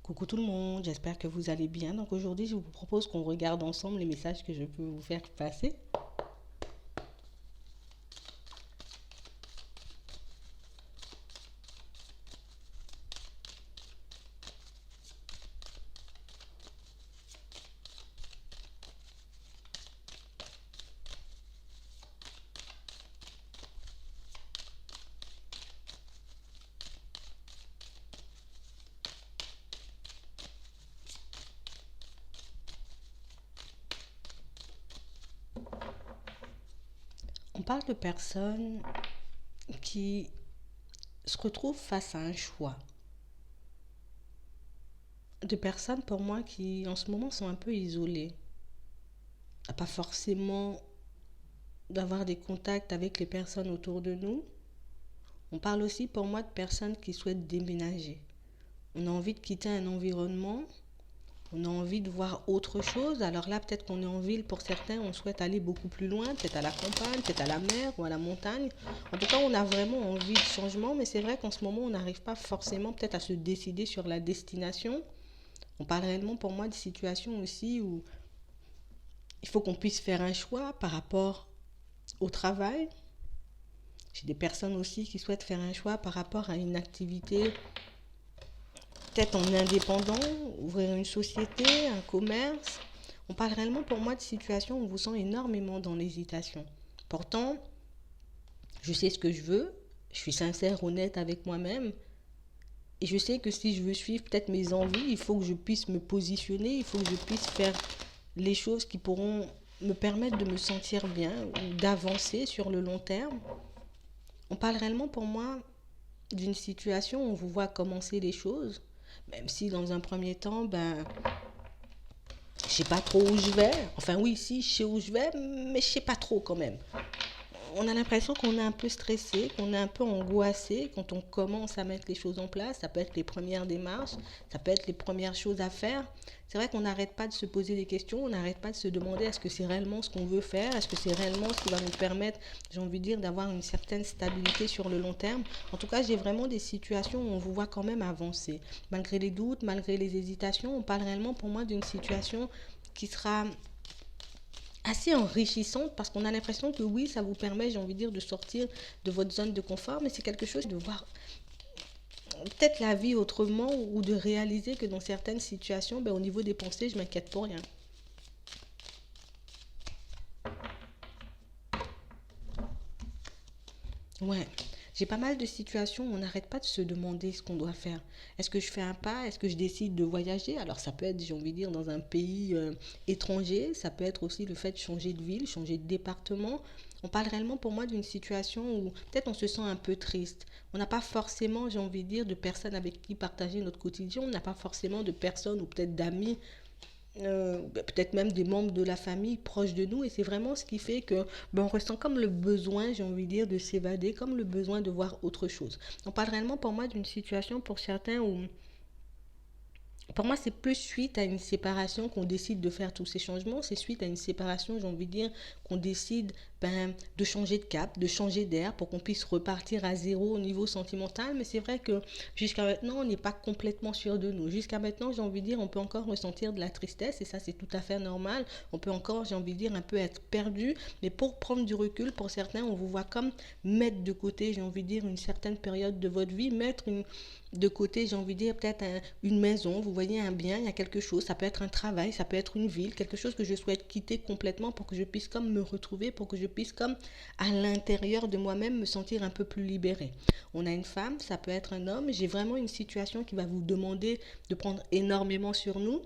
Coucou tout le monde, j'espère que vous allez bien. Donc aujourd'hui, je vous propose qu'on regarde ensemble les messages que je peux vous faire passer. On parle de personnes qui se retrouvent face à un choix. De personnes pour moi qui en ce moment sont un peu isolées. Pas forcément d'avoir des contacts avec les personnes autour de nous. On parle aussi pour moi de personnes qui souhaitent déménager. On a envie de quitter un environnement. On a envie de voir autre chose. Alors là, peut-être qu'on est en ville pour certains, on souhaite aller beaucoup plus loin, peut-être à la campagne, peut-être à la mer ou à la montagne. En tout cas, on a vraiment envie de changement, mais c'est vrai qu'en ce moment, on n'arrive pas forcément peut-être à se décider sur la destination. On parle réellement pour moi de situations aussi où il faut qu'on puisse faire un choix par rapport au travail. J'ai des personnes aussi qui souhaitent faire un choix par rapport à une activité peut-être en indépendant, ouvrir une société, un commerce. On parle réellement pour moi de situations où on vous sent énormément dans l'hésitation. Pourtant, je sais ce que je veux, je suis sincère, honnête avec moi-même, et je sais que si je veux suivre peut-être mes envies, il faut que je puisse me positionner, il faut que je puisse faire les choses qui pourront me permettre de me sentir bien ou d'avancer sur le long terme. On parle réellement pour moi d'une situation où on vous voit commencer les choses, même si dans un premier temps, je sais pas trop où je vais. Enfin oui, si, je sais où je vais, mais je sais pas trop quand même. On a l'impression qu'on est un peu stressé, qu'on est un peu angoissé quand on commence à mettre les choses en place. Ça peut être les premières démarches, ça peut être les premières choses à faire. C'est vrai qu'on n'arrête pas de se poser des questions, on n'arrête pas de se demander est-ce que c'est réellement ce qu'on veut faire, est-ce que c'est réellement ce qui va nous permettre, j'ai envie de dire, d'avoir une certaine stabilité sur le long terme. En tout cas, j'ai vraiment des situations où on vous voit quand même avancer. Malgré les doutes, malgré les hésitations, on parle réellement pour moi d'une situation qui sera assez enrichissante parce qu'on a l'impression que oui, ça vous permet, j'ai envie de dire, de sortir de votre zone de confort, mais c'est quelque chose de voir peut-être la vie autrement ou de réaliser que dans certaines situations, au niveau des pensées, je m'inquiète pour rien. Ouais. J'ai pas mal de situations où on n'arrête pas de se demander ce qu'on doit faire. Est-ce que je fais un pas? Est-ce que je décide de voyager? Alors ça peut être, j'ai envie de dire, dans un pays étranger. Ça peut être aussi le fait de changer de ville, changer de département. On parle réellement pour moi d'une situation où peut-être on se sent un peu triste. On n'a pas forcément, j'ai envie de dire, de personnes avec qui partager notre quotidien. On n'a pas forcément de personnes ou peut-être d'amis peut-être même des membres de la famille proches de nous et c'est vraiment ce qui fait que on ressent comme le besoin, j'ai envie de dire, de s'évader, comme le besoin de voir autre chose. On parle réellement pour moi d'une situation pour certains où pour moi, c'est plus suite à une séparation qu'on décide de faire tous ces changements. C'est suite à une séparation, j'ai envie de dire, qu'on décide de changer de cap, de changer d'air pour qu'on puisse repartir à zéro au niveau sentimental. Mais c'est vrai que jusqu'à maintenant, on n'est pas complètement sûr de nous. Jusqu'à maintenant, j'ai envie de dire, on peut encore ressentir de la tristesse et ça, c'est tout à fait normal. On peut encore, j'ai envie de dire, un peu être perdu. Mais pour prendre du recul, pour certains, on vous voit comme mettre de côté, j'ai envie de dire, une certaine période de votre vie, mettre de côté, j'ai envie de dire, peut-être une maison, vous voyez un bien, il y a quelque chose, ça peut être un travail, ça peut être une ville, quelque chose que je souhaite quitter complètement pour que je puisse comme me retrouver, pour que je puisse comme à l'intérieur de moi-même me sentir un peu plus libérée. On a une femme, ça peut être un homme, j'ai vraiment une situation qui va vous demander de prendre énormément sur nous.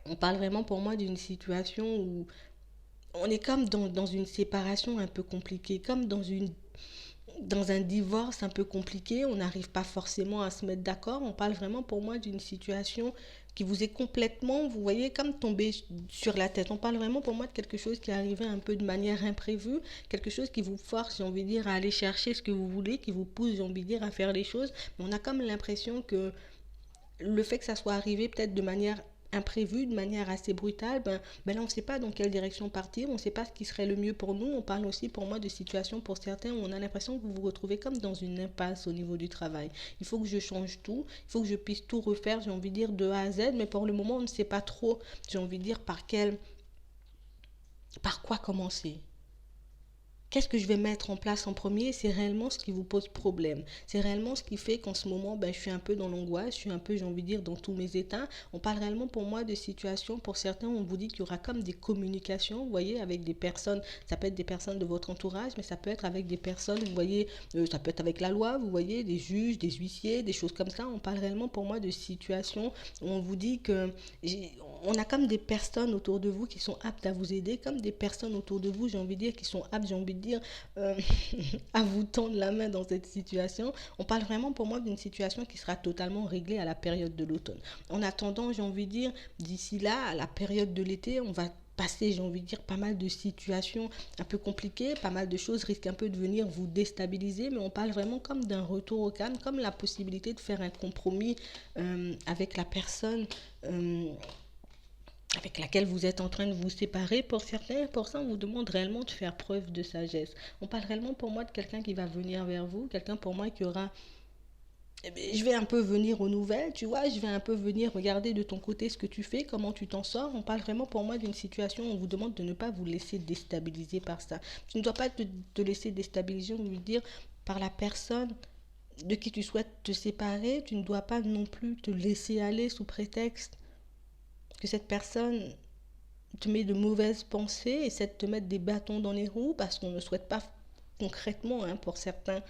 On parle vraiment pour moi d'une situation où on est comme dans une séparation un peu compliquée, comme dans un divorce un peu compliqué, on n'arrive pas forcément à se mettre d'accord. On parle vraiment pour moi d'une situation qui vous est complètement, vous voyez, comme tombé sur la tête. On parle vraiment pour moi de quelque chose qui est arrivé un peu de manière imprévue, quelque chose qui vous force, j'ai envie de dire, à aller chercher ce que vous voulez, qui vous pousse, j'ai envie de dire, à faire les choses. Mais on a comme l'impression que le fait que ça soit arrivé peut-être de manière imprévue, de manière assez brutale, ben là, on ne sait pas dans quelle direction partir, on ne sait pas ce qui serait le mieux pour nous. On parle aussi pour moi de situations pour certains où on a l'impression que vous vous retrouvez comme dans une impasse au niveau du travail. Il faut que je change tout, il faut que je puisse tout refaire, j'ai envie de dire de A à Z, mais pour le moment, on ne sait pas trop, j'ai envie de dire par quoi commencer. Qu'est-ce que je vais mettre en place en premier? C'est réellement ce qui vous pose problème. C'est réellement ce qui fait qu'en ce moment, ben, je suis un peu dans l'angoisse, je suis un peu, j'ai envie de dire, dans tous mes états. On parle réellement pour moi de situations, pour certains, on vous dit qu'il y aura comme des communications, vous voyez, avec des personnes. Ça peut être des personnes de votre entourage, mais ça peut être avec des personnes, vous voyez, ça peut être avec la loi, vous voyez, des juges, des huissiers, des choses comme ça. On parle réellement pour moi de situations où on vous dit que on a comme des personnes autour de vous qui sont aptes à vous aider, comme des personnes autour de vous, j'ai envie de dire, qui sont aptes, j'ai envie de dire, euh, à vous tendre la main dans cette situation. On parle vraiment pour moi d'une situation qui sera totalement réglée à la période de l'automne. En attendant, j'ai envie de dire, d'ici là, à la période de l'été, on va passer, j'ai envie de dire, pas mal de situations un peu compliquées, pas mal de choses risquent un peu de venir vous déstabiliser, mais on parle vraiment comme d'un retour au calme, comme la possibilité de faire un compromis avec la personne avec laquelle vous êtes en train de vous séparer. Pour certains, pour ça, on vous demande réellement de faire preuve de sagesse. On parle réellement pour moi de quelqu'un qui va venir vers vous, quelqu'un pour moi qui aura je vais un peu venir aux nouvelles, tu vois, je vais un peu venir regarder de ton côté ce que tu fais, comment tu t'en sors. On parle vraiment pour moi d'une situation où on vous demande de ne pas vous laisser déstabiliser par ça. Tu ne dois pas te laisser déstabiliser, on veut dire, par la personne de qui tu souhaites te séparer. Tu ne dois pas non plus te laisser aller sous prétexte que cette personne te met de mauvaises pensées, essaie de te mettre des bâtons dans les roues parce qu'on ne souhaite pas concrètement, hein, pour certains,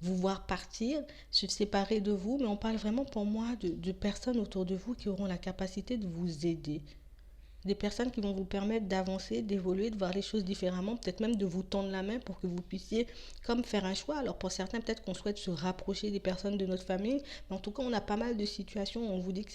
vous voir partir, se séparer de vous, mais on parle vraiment pour moi de personnes autour de vous qui auront la capacité de vous aider. Des personnes qui vont vous permettre d'avancer, d'évoluer, de voir les choses différemment, peut-être même de vous tendre la main pour que vous puissiez comme faire un choix. Alors pour certains, peut-être qu'on souhaite se rapprocher des personnes de notre famille, mais en tout cas, on a pas mal de situations où on vous dit que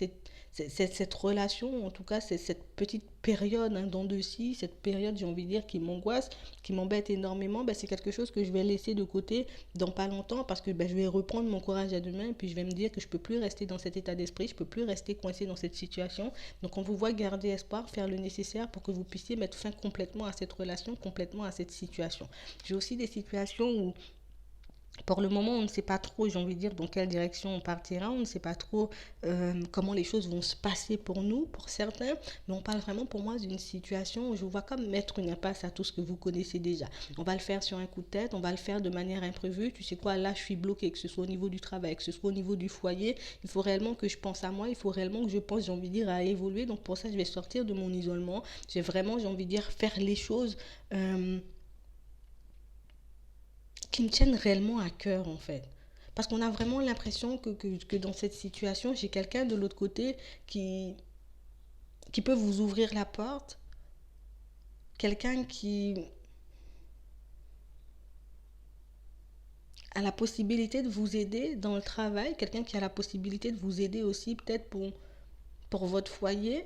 cette relation, en tout cas, c'est cette petite période, hein, d'en dessus, cette période, j'ai envie de dire, qui m'angoisse, qui m'embête énormément, ben, c'est quelque chose que je vais laisser de côté dans pas longtemps parce que ben, je vais reprendre mon courage à deux mains et puis je vais me dire que je peux plus rester dans cet état d'esprit, je peux plus rester coincé dans cette situation. Donc on vous voit garder espoir, faire le nécessaire pour que vous puissiez mettre fin complètement à cette relation, complètement à cette situation. J'ai aussi des situations où pour le moment, on ne sait pas trop, j'ai envie de dire, dans quelle direction on partira. On ne sait pas trop comment les choses vont se passer pour nous, pour certains. Mais on parle vraiment pour moi d'une situation où je vois comme mettre une impasse à tout ce que vous connaissez déjà. On va le faire sur un coup de tête, on va le faire de manière imprévue. Tu sais quoi, là, je suis bloquée, que ce soit au niveau du travail, que ce soit au niveau du foyer. Il faut réellement que je pense à moi, il faut réellement que je pense, j'ai envie de dire, à évoluer. Donc pour ça, je vais sortir de mon isolement. J'ai envie de dire, faire les choses qui me tiennent réellement à cœur en fait. Parce qu'on a vraiment l'impression que dans cette situation, j'ai quelqu'un de l'autre côté qui, qui peut vous ouvrir la porte, quelqu'un qui a la possibilité de vous aider dans le travail, quelqu'un qui a la possibilité de vous aider aussi peut-être pour votre foyer,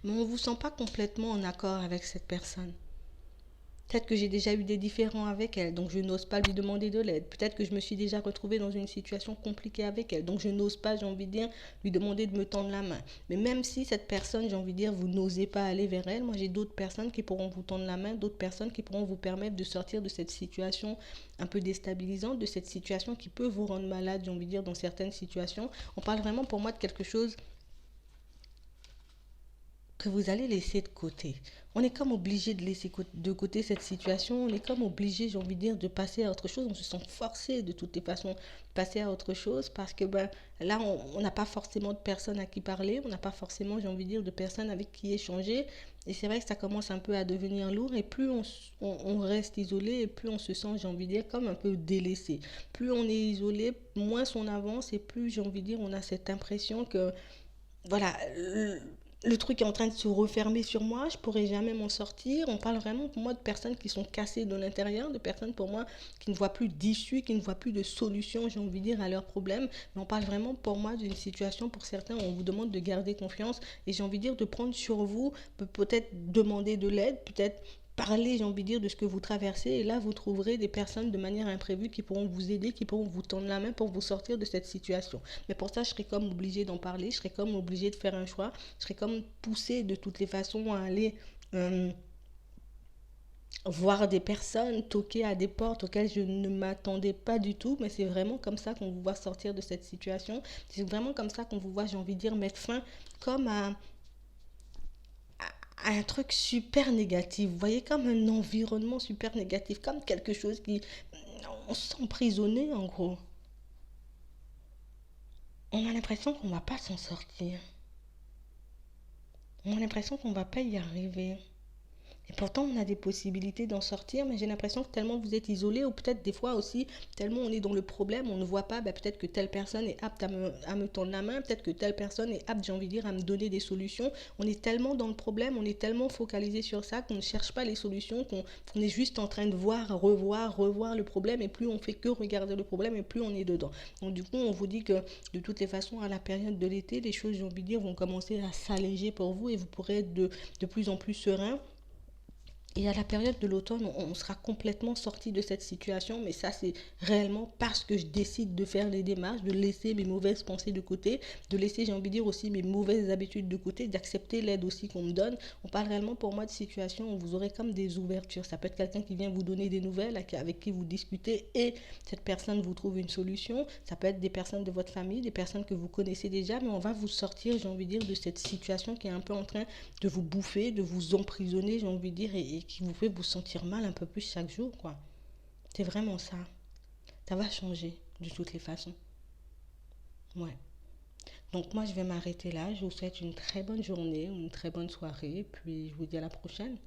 mais on ne vous sent pas complètement en accord avec cette personne. Peut-être que j'ai déjà eu des différends avec elle, donc je n'ose pas lui demander de l'aide. Peut-être que je me suis déjà retrouvée dans une situation compliquée avec elle, donc je n'ose pas, j'ai envie de dire, lui demander de me tendre la main. Mais même si cette personne, j'ai envie de dire, vous n'osez pas aller vers elle, moi j'ai d'autres personnes qui pourront vous tendre la main, d'autres personnes qui pourront vous permettre de sortir de cette situation un peu déstabilisante, de cette situation qui peut vous rendre malade, j'ai envie de dire, dans certaines situations. On parle vraiment pour moi de quelque chose que vous allez laisser de côté. On est comme obligé de laisser de côté cette situation, on est comme obligé, j'ai envie de dire, de passer à autre chose, on se sent forcé de toutes les façons de passer à autre chose parce que ben, là, on n'a pas forcément de personnes à qui parler, on n'a pas forcément, j'ai envie de dire, de personnes avec qui échanger. Et c'est vrai que ça commence un peu à devenir lourd et plus on reste isolé et plus on se sent, j'ai envie de dire, comme un peu délaissé. Plus on est isolé, moins on avance et plus, j'ai envie de dire, on a cette impression que voilà, le truc est en train de se refermer sur moi, je pourrai jamais m'en sortir. On parle vraiment pour moi de personnes qui sont cassées de l'intérieur, de personnes pour moi qui ne voient plus d'issue, qui ne voient plus de solution, j'ai envie de dire, à leurs problèmes. Mais on parle vraiment pour moi d'une situation pour certains où on vous demande de garder confiance et j'ai envie de dire de prendre sur vous, peut-être demander de l'aide, peut-être parler, j'ai envie de dire, de ce que vous traversez. Et là, vous trouverez des personnes de manière imprévue qui pourront vous aider, qui pourront vous tendre la main pour vous sortir de cette situation. Mais pour ça, je serais comme obligée d'en parler, je serais comme obligée de faire un choix, je serais comme poussée de toutes les façons à aller voir des personnes, toquer à des portes auxquelles je ne m'attendais pas du tout, mais c'est vraiment comme ça qu'on vous voit sortir de cette situation. C'est vraiment comme ça qu'on vous voit, j'ai envie de dire, mettre fin comme à un truc super négatif. Vous voyez, comme un environnement super négatif, comme quelque chose qui... On se sent emprisonné en gros. On a l'impression qu'on ne va pas s'en sortir. On a l'impression qu'on ne va pas y arriver. Et pourtant, on a des possibilités d'en sortir, mais j'ai l'impression que tellement vous êtes isolé, ou peut-être des fois aussi, tellement on est dans le problème, on ne voit pas, ben, peut-être que telle personne est apte à me tendre la main, peut-être que telle personne est apte, j'ai envie de dire, à me donner des solutions. On est tellement dans le problème, on est tellement focalisé sur ça qu'on ne cherche pas les solutions, qu'on est juste en train de voir, revoir le problème, et plus on fait que regarder le problème, et plus on est dedans. Donc du coup, on vous dit que de toutes les façons, à la période de l'été, les choses, j'ai envie de dire, vont commencer à s'alléger pour vous, et vous pourrez être de plus en plus serein. Et à la période de l'automne, on sera complètement sorti de cette situation, mais ça c'est réellement parce que je décide de faire les démarches, de laisser mes mauvaises pensées de côté, de laisser, j'ai envie de dire aussi, mes mauvaises habitudes de côté, d'accepter l'aide aussi qu'on me donne. On parle réellement pour moi de situation où vous aurez comme des ouvertures. Ça peut être quelqu'un qui vient vous donner des nouvelles, avec qui vous discutez et cette personne vous trouve une solution. Ça peut être des personnes de votre famille, des personnes que vous connaissez déjà, mais on va vous sortir, j'ai envie de dire, de cette situation qui est un peu en train de vous bouffer, de vous emprisonner, j'ai envie de dire, et qui vous fait vous sentir mal un peu plus chaque jour, quoi. C'est vraiment ça. Ça va changer de toutes les façons. Ouais. Donc moi, je vais m'arrêter là. Je vous souhaite une très bonne journée, une très bonne soirée, puis je vous dis à la prochaine.